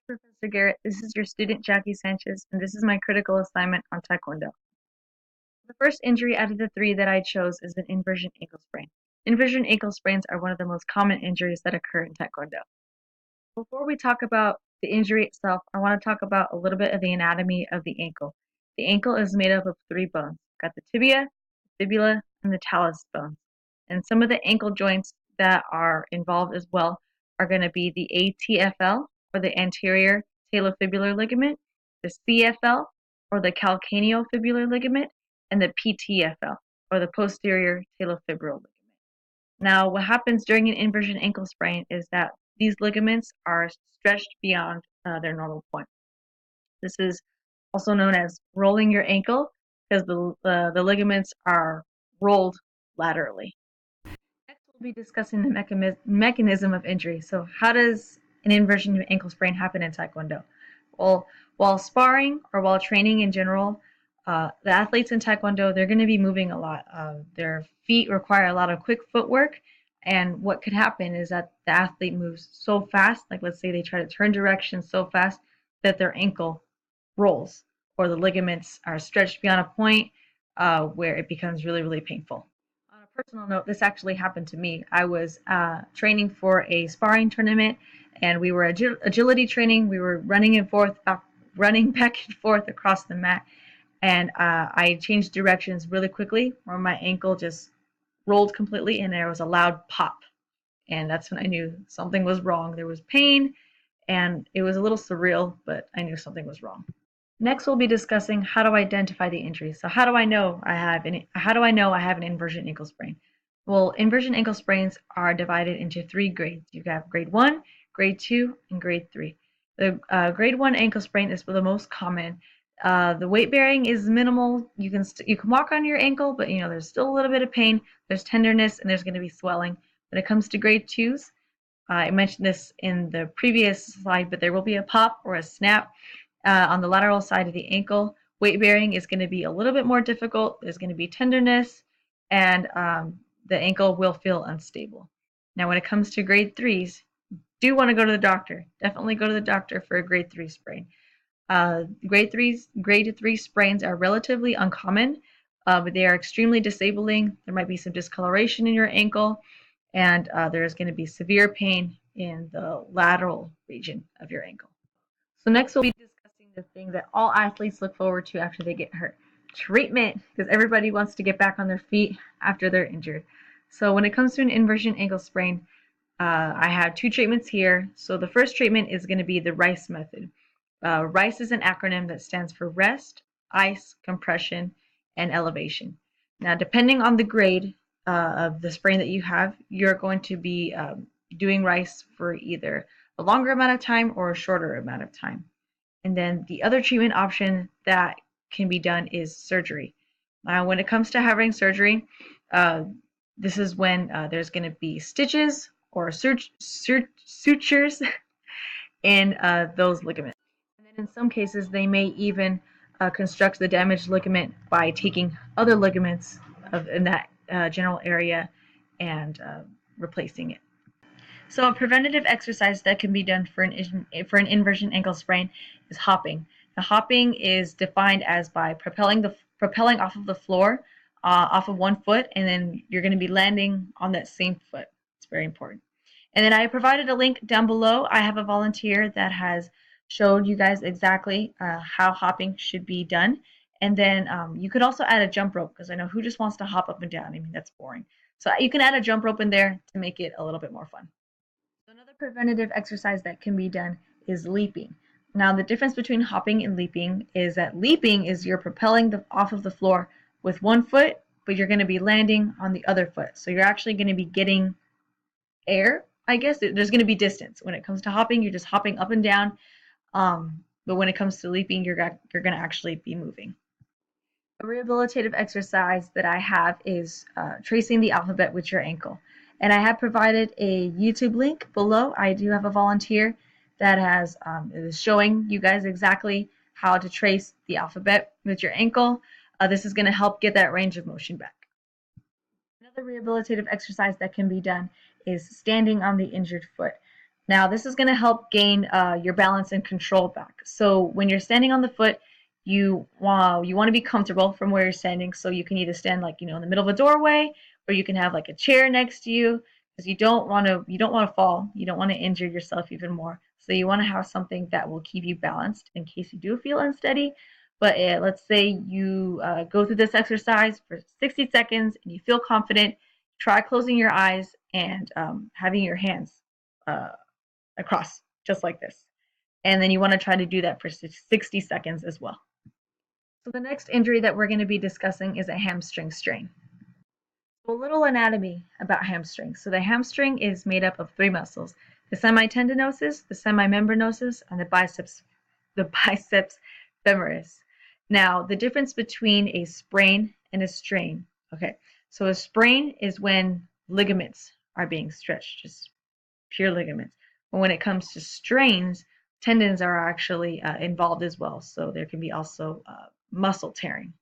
Professor Garrett, this is your student Jackie Sanchez, and this is my critical assignment on Taekwondo. The first injury out of the three that I chose is an inversion ankle sprain. Inversion ankle sprains are one of the most common injuries that occur in Taekwondo. Before we talk about the injury itself, I want to talk about a little bit of the anatomy of the ankle. The ankle is made up of three bones. Got the tibia, the fibula, and the talus bones. And some of the ankle joints that are involved as well are going to be the ATFL, or the anterior talofibular ligament, the CFL, or the calcaneofibular ligament, and the PTFL, or the posterior talofibular ligament. Now, what happens during an inversion ankle sprain is that these ligaments are stretched beyond their normal point. This is also known as rolling your ankle because the ligaments are rolled laterally. Next, we'll be discussing the mechanism of injury. So, how does an inversion ankle sprain happen in Taekwondo? Well, while sparring or while training in general, the athletes in Taekwondo, they're going to be moving a lot. Their feet require a lot of quick footwork. And what could happen is that the athlete moves so fast, like let's say they try to turn direction so fast that their ankle rolls or the ligaments are stretched beyond a point where it becomes really, really painful. On a personal note, this actually happened to me. I was training for a sparring tournament, and we were agility training. We were running back and forth across the mat, and I changed directions really quickly, where my ankle just rolled completely, and there was a loud pop, and that's when I knew something was wrong. There was pain, and it was a little surreal, but I knew something was wrong. Next, we'll be discussing how to identify the injury. So how do I know I have an inversion ankle sprain? Well, inversion ankle sprains are divided into three grades. You have grade 1, grade 2, and grade 3. The grade 1 ankle sprain is the most common. The weight bearing is minimal. You can walk on your ankle, but there's still a little bit of pain. There's tenderness, and there's going to be swelling. When it comes to grade 2s, I mentioned this in the previous slide, but there will be a pop or a snap on the lateral side of the ankle. Weight bearing is going to be a little bit more difficult. There's going to be tenderness, and the ankle will feel unstable. Now, when it comes to grade 3s, do want to go to the doctor. Definitely go to the doctor for a grade 3 sprain. Grade 3 sprains are relatively uncommon, but they are extremely disabling. There might be some discoloration in your ankle, and there's going to be severe pain in the lateral region of your ankle. So next we'll be discussing the thing that all athletes look forward to after they get hurt. Treatment, because everybody wants to get back on their feet after they're injured. So when it comes to an inversion ankle sprain, I have two treatments here. So the first treatment is going to be the RICE method. RICE is an acronym that stands for rest, ice, compression, and elevation. Now, depending on the grade of the sprain that you have, you're going to be doing RICE for either a longer amount of time or a shorter amount of time. And then the other treatment option that can be done is surgery. When it comes to having surgery, this is when there's going to be stitches or sutures in those ligaments. And then in some cases, they may even construct the damaged ligament by taking other ligaments in that general area and replacing it. So a preventative exercise that can be done for an inversion ankle sprain is hopping. The hopping is defined as by propelling off of the floor, off of one foot, and then you're going to be landing on that same foot. It's very important. And then I provided a link down below. I have a volunteer that has showed you guys exactly how hopping should be done. And then you could also add a jump rope, because I know who just wants to hop up and down. I mean, that's boring. So you can add a jump rope in there to make it a little bit more fun. So another preventative exercise that can be done is leaping. Now, the difference between hopping and leaping is that leaping is you're propelling off of the floor with one foot, but you're going to be landing on the other foot. So you're actually going to be getting air, I guess. There's going to be distance. When it comes to hopping, you're just hopping up and down. But when it comes to leaping, you're going to actually be moving. A rehabilitative exercise that I have is tracing the alphabet with your ankle. And I have provided a YouTube link below. I do have a volunteer that is showing you guys exactly how to trace the alphabet with your ankle. This is going to help get that range of motion back. Another rehabilitative exercise that can be done is standing on the injured foot. Now, this is going to help gain your balance and control back. So when you're standing on the foot, you want to be comfortable from where you're standing. So you can either stand like, in the middle of a doorway, or you can have like a chair next to you, because you don't want to fall. You don't want to injure yourself even more. So you want to have something that will keep you balanced in case you do feel unsteady. But let's say you go through this exercise for 60 seconds and you feel confident. Try closing your eyes and having your hands uh, across, just like this. And then you want to try to do that for 60 seconds as well. So the next injury that we're going to be discussing is a hamstring strain. So a little anatomy about hamstrings. So the hamstring is made up of three muscles: the semitendinosus, the semimembranosus, and the biceps femoris. Now, the difference between a sprain and a strain. Okay, so a sprain is when ligaments are being stretched, just pure ligaments. But when it comes to strains, tendons are actually involved as well. So there can be also muscle tearing.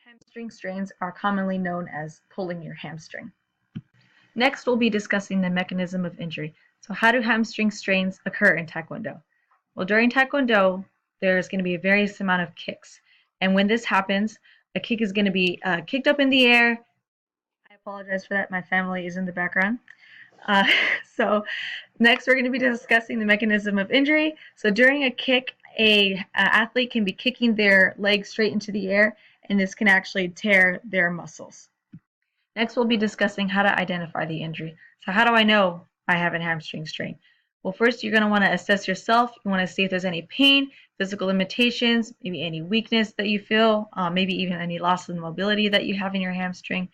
Hamstring strains are commonly known as pulling your hamstring. Next, we'll be discussing the mechanism of injury. So how do hamstring strains occur in Taekwondo? Well, during Taekwondo, there's going to be a various amount of kicks. And when this happens, a kick is going to be kicked up in the air. I apologize for that. My family is in the background. Uh, so next, we're going to be discussing the mechanism of injury. So during a kick, a athlete can be kicking their leg straight into the air, and this can actually tear their muscles. Next, we'll be discussing how to identify the injury. So how do I know I have a hamstring strain? Well, first, you're going to want to assess yourself. You want to see if there's any pain, physical limitations, maybe any weakness that you feel, maybe even any loss of mobility that you have in your hamstring.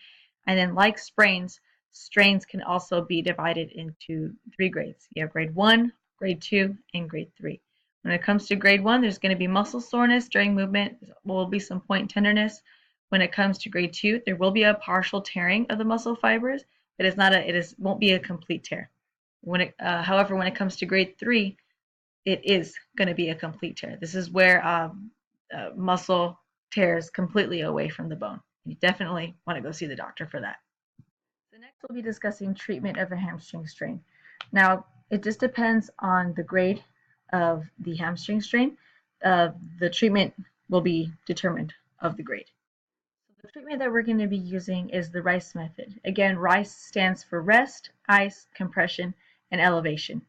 And then, like sprains, strains can also be divided into three grades. You have grade 1, grade 2, and grade 3. When it comes to grade 1, there's going to be muscle soreness during movement. There will be some point tenderness. When it comes to grade 2, there will be a partial tearing of the muscle fibers, but won't be a complete tear. However, when it comes to grade 3, it is going to be a complete tear. This is where muscle tears completely away from the bone. You definitely want to go see the doctor for that. So next, we'll be discussing treatment of a hamstring strain. Now, it just depends on the grade of the hamstring strain. The treatment will be determined of the grade. The treatment that we're going to be using is the RICE method. Again, RICE stands for rest, ice, compression, and elevation.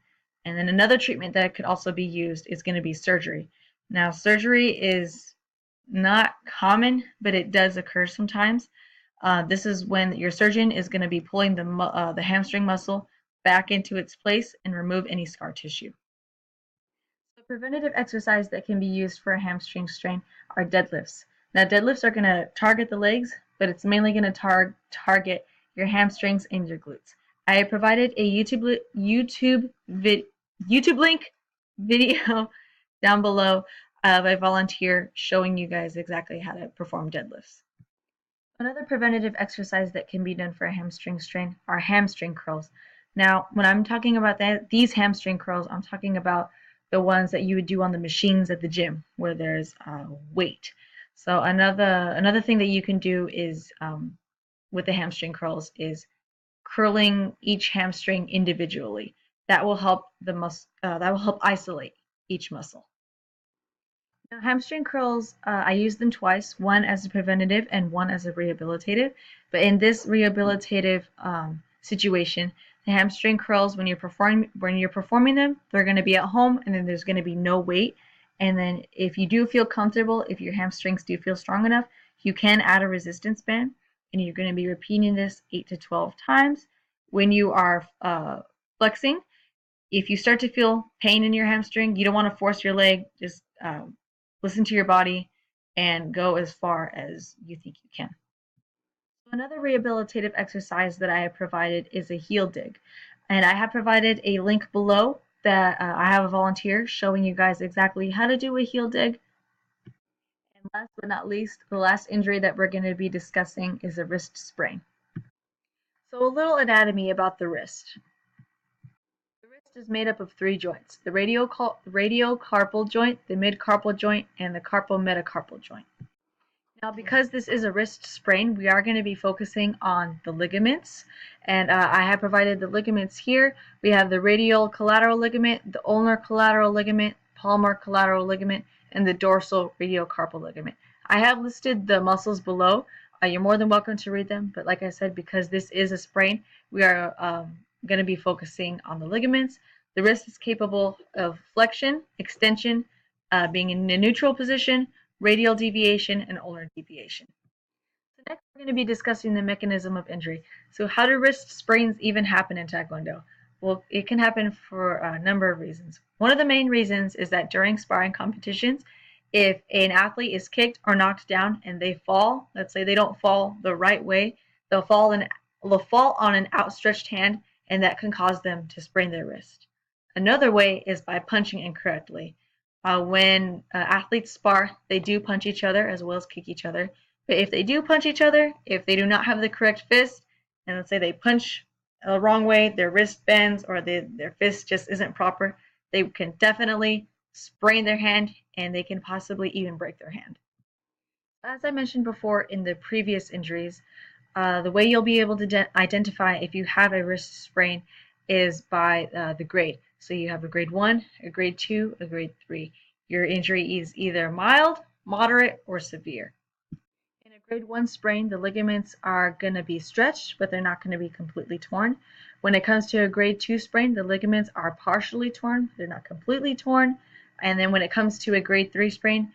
And then another treatment that could also be used is going to be surgery. Now, surgery is not common, but it does occur sometimes. This is when your surgeon is going to be pulling the hamstring muscle back into its place and remove any scar tissue. So preventative exercise that can be used for a hamstring strain are deadlifts. Now, deadlifts are going to target the legs, but it's mainly going to target your hamstrings and your glutes. I have provided a YouTube link video down below of a volunteer showing you guys exactly how to perform deadlifts. Another preventative exercise that can be done for a hamstring strain are hamstring curls. Now, when I'm talking about these hamstring curls, I'm talking about the ones that you would do on the machines at the gym where there's weight. So another thing that you can do is with the hamstring curls is curling each hamstring individually. That will help isolate each muscle. Now, hamstring curls, I use them twice, one as a preventative and one as a rehabilitative. But in this rehabilitative situation, the hamstring curls, when you're performing them, they're going to be at home, and then there's going to be no weight. And then if you do feel comfortable, if your hamstrings do feel strong enough, you can add a resistance band, and you're going to be repeating this 8 to 12 times. When you are flexing, if you start to feel pain in your hamstring, you don't want to force your leg. Just listen to your body and go as far as you think you can. Another rehabilitative exercise that I have provided is a heel dig. And I have provided a link below that I have a volunteer showing you guys exactly how to do a heel dig. And last but not least, the last injury that we're going to be discussing is a wrist sprain. So a little anatomy about the wrist. The wrist is made up of three joints: the radiocarpal joint, the midcarpal joint, and the carpometacarpal joint. Now, because this is a wrist sprain, we are going to be focusing on the ligaments, and I have provided the ligaments here. We have the radial collateral ligament, the ulnar collateral ligament, palmar collateral ligament, and the dorsal radiocarpal ligament. I have listed the muscles below. You're more than welcome to read them, but like I said, because this is a sprain, we are going to be focusing on the ligaments. The wrist is capable of flexion, extension, being in a neutral position, radial deviation, and ulnar deviation. So next we're going to be discussing the mechanism of injury. So how do wrist sprains even happen in Taekwondo? Well, it can happen for a number of reasons. One of the main reasons is that during sparring competitions, if an athlete is kicked or knocked down and they fall, let's say they don't fall the right way, they'll fall on an outstretched hand, and that can cause them to sprain their wrist. Another way is by punching incorrectly. When athletes spar, they do punch each other as well as kick each other. But if they do punch each other, if they do not have the correct fist, and let's say they punch the wrong way, their wrist bends, or their fist just isn't proper, they can definitely sprain their hand, and they can possibly even break their hand. As I mentioned before in the previous injuries, the way you'll be able to identify if you have a wrist sprain is by the grade. So you have a grade 1, a grade 2, a grade 3. Your injury is either mild, moderate, or severe. In a grade 1 sprain, the ligaments are going to be stretched, but they're not going to be completely torn. When it comes to a grade 2 sprain, the ligaments are partially torn, they're not completely torn. And then when it comes to a grade 3 sprain,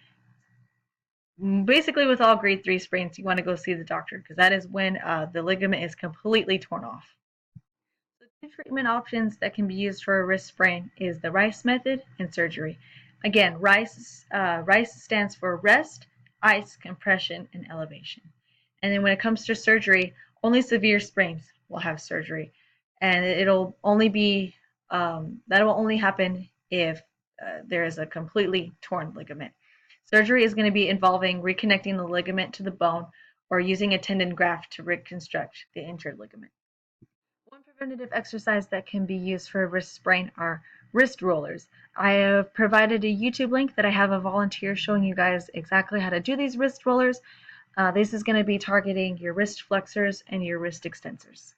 basically with all grade 3 sprains, you want to go see the doctor because that is when the ligament is completely torn off. The two treatment options that can be used for a wrist sprain is the Rice method and surgery. Again, Rice stands for rest, ice, compression, and elevation. And then when it comes to surgery, only severe sprains will have surgery, and it'll only be that will only happen if there is a completely torn ligament. Surgery is going to be involving reconnecting the ligament to the bone or using a tendon graft to reconstruct the injured ligament. One preventative exercise that can be used for a wrist sprain are wrist rollers. I have provided a YouTube link that I have a volunteer showing you guys exactly how to do these wrist rollers. This is going to be targeting your wrist flexors and your wrist extensors.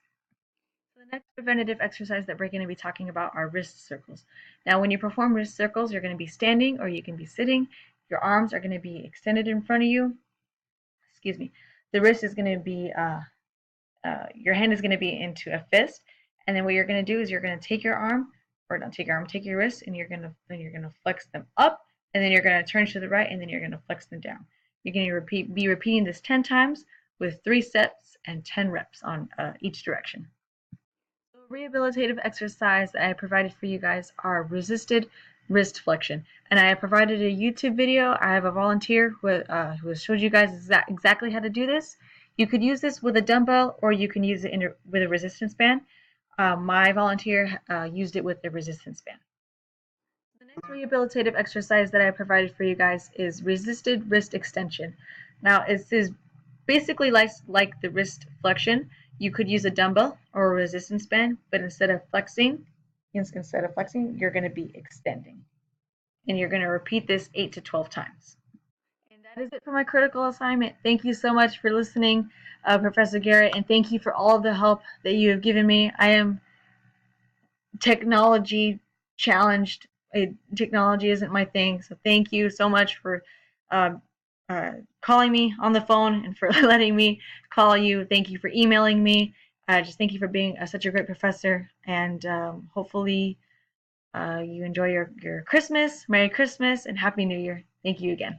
So the next preventative exercise that we're going to be talking about are wrist circles. Now, when you perform wrist circles, you're going to be standing or you can be sitting. Your arms are going to be extended in front of you. Excuse me. The wrist is going to be, your hand is going to be into a fist. And then what you're going to do is you're going to take your arm, or not take your arm, take your wrist, and you're going to flex them up, and then you're going to turn to the right, and then you're going to flex them down. You're going to be repeating this 10 times with 3 sets and 10 reps on each direction. So a rehabilitative exercise that I provided for you guys are resisted wrist flexion. And I have provided a YouTube video. I have a volunteer who has showed you guys exactly how to do this. You could use this with a dumbbell or you can use it with a resistance band. My volunteer used it with a resistance band. The next rehabilitative exercise that I provided for you guys is resisted wrist extension. Now, this is basically like the wrist flexion. You could use a dumbbell or a resistance band, but instead of flexing, you're going to be extending. And you're going to repeat this 8 to 12 times. And that is it for my critical assignment. Thank you so much for listening, Professor Garrett, and thank you for all the help that you have given me. I am technology challenged. Technology isn't my thing, so thank you so much for calling me on the phone and for letting me call you. Thank you for emailing me. Just thank you for being such a great professor, and hopefully you enjoy your Christmas. Merry Christmas and Happy New Year. Thank you again.